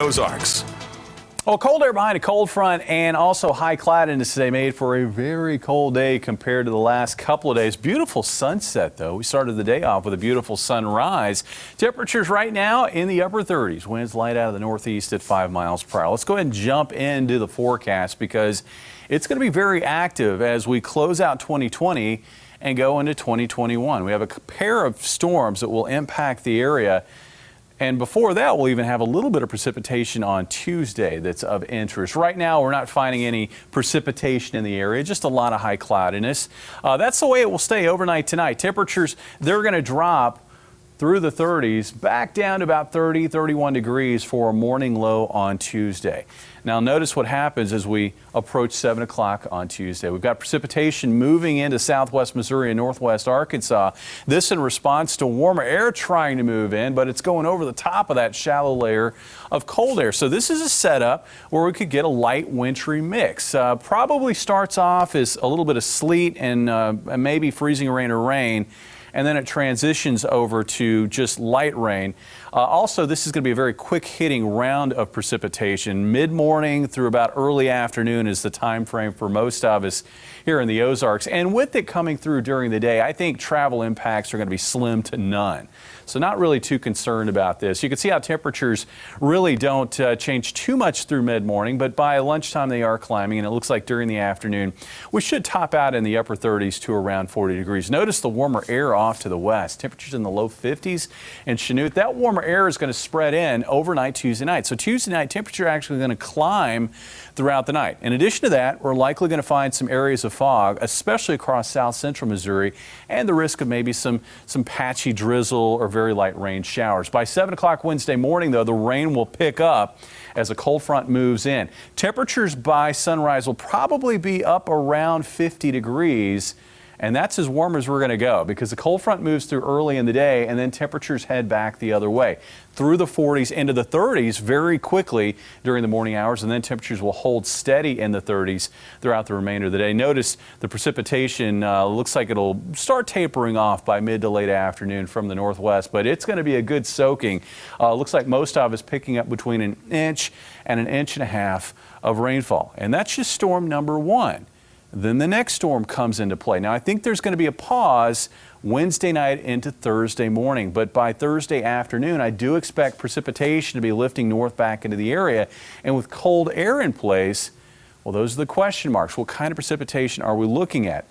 Ozarks. Well, cold air behind a cold front and also high cloudiness today made for a very cold day compared to the last couple of days. Beautiful sunset, though. We started the day off with a beautiful sunrise. Temperatures right now in the upper 30s. Winds light out of the northeast at 5 miles per hour. Let's go ahead and jump into the forecast because it's going to be very active as we close out 2020 and go into 2021. We have a pair of storms that will impact the area. And before that, we'll even have a little bit of precipitation on Tuesday that's of interest. Right now, we're not finding any precipitation in the area, just a lot of high cloudiness. That's the way it will stay overnight tonight. Temperatures, they're going to drop through the 30s, back down to about 30, 31 degrees for a morning low on Tuesday. Now notice what happens as we approach 7 o'clock on Tuesday. We've got precipitation moving into southwest Missouri and northwest Arkansas. This in response to warmer air trying to move in, but it's going over the top of that shallow layer of cold air. So this is a setup where we could get a light wintry mix. Probably starts off as a little bit of sleet and maybe freezing rain or rain, and then it transitions over to just light rain. Also, this is going to be a very quick hitting round of precipitation. Mid-morning through about early afternoon is the time frame for most of us here in the Ozarks. And with it coming through during the day, I think travel impacts are going to be slim to none. So not really too concerned about this. You can see how temperatures really don't change too much through mid-morning, but by lunchtime they are climbing, and it looks like during the afternoon we should top out in the upper 30s to around 40 degrees. Notice the warmer air off to the west. Temperatures in the low 50s in Chanute. That warmer air is going to spread in overnight Tuesday night. So Tuesday night temperature actually going to climb throughout the night. In addition to that, we're likely going to find some areas of fog, especially across south central Missouri, and the risk of maybe some patchy drizzle or very light rain showers. By 7 o'clock Wednesday morning, though, the rain will pick up as a cold front moves in. Temperatures by sunrise will probably be up around 50 degrees. And that's as warm as we're going to go because the cold front moves through early in the day and then temperatures head back the other way through the 40s into the 30s very quickly during the morning hours, and then temperatures will hold steady in the 30s throughout the remainder of the day. Notice the precipitation looks like it'll start tapering off by mid to late afternoon from the northwest, but it's going to be a good soaking. Looks like most of us picking up between an inch and an inch and a half of rainfall, and that's just storm number one. Then the next storm comes into play. Now, I think there's going to be a pause Wednesday night into Thursday morning, but by Thursday afternoon, I do expect precipitation to be lifting north back into the area. And with cold air in place, well, those are the question marks. What kind of precipitation are we looking at?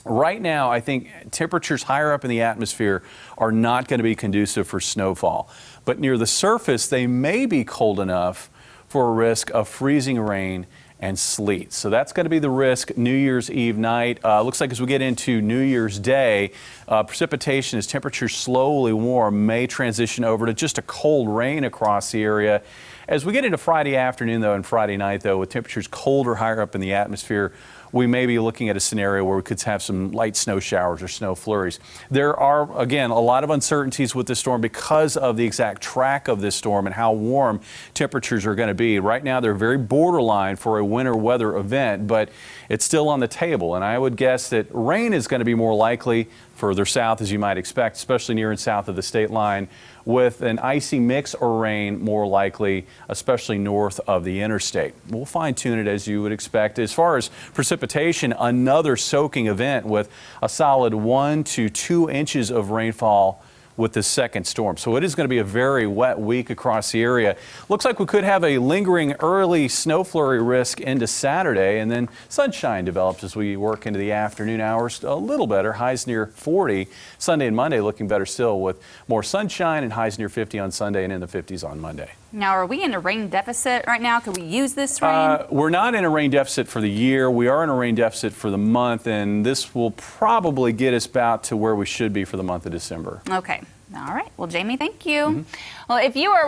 Right now, I think temperatures higher up in the atmosphere are not going to be conducive for snowfall. But near the surface, they may be cold enough for a risk of freezing rain and sleet. So that's going to be the risk New Year's Eve night. Looks like as we get into New Year's Day, precipitation as temperatures slowly warm may transition over to just a cold rain across the area. As we get into Friday afternoon, though, and Friday night, though, with temperatures colder higher up in the atmosphere, we may be looking at a scenario where we could have some light snow showers or snow flurries. There are, again, a lot of uncertainties with this storm because of the exact track of this storm and how warm temperatures are going to be. Right now, they're very borderline for a winter weather event, but it's still on the table. And I would guess that rain is going to be more likely further south, as you might expect, especially near and south of the state line, with an icy mix or rain more likely, especially north of the interstate. We'll fine-tune it as you would expect. As far as precipitation, another soaking event with a solid 1 to 2 inches of rainfall with this second storm. So it is going to be a very wet week across the area. Looks like we could have a lingering early snow flurry risk into Saturday, and then sunshine develops as we work into the afternoon hours. A little better, highs near 40. Sunday and Monday looking better still with more sunshine and highs near 50 on Sunday and in the 50s on Monday. Now, are we in a rain deficit right now? Could we use this rain? We're not in a rain deficit for the year. We are in a rain deficit for the month, and this will probably get us about to where we should be for the month of December. Okay. All right. Well, Jamie, thank you. Well, if you are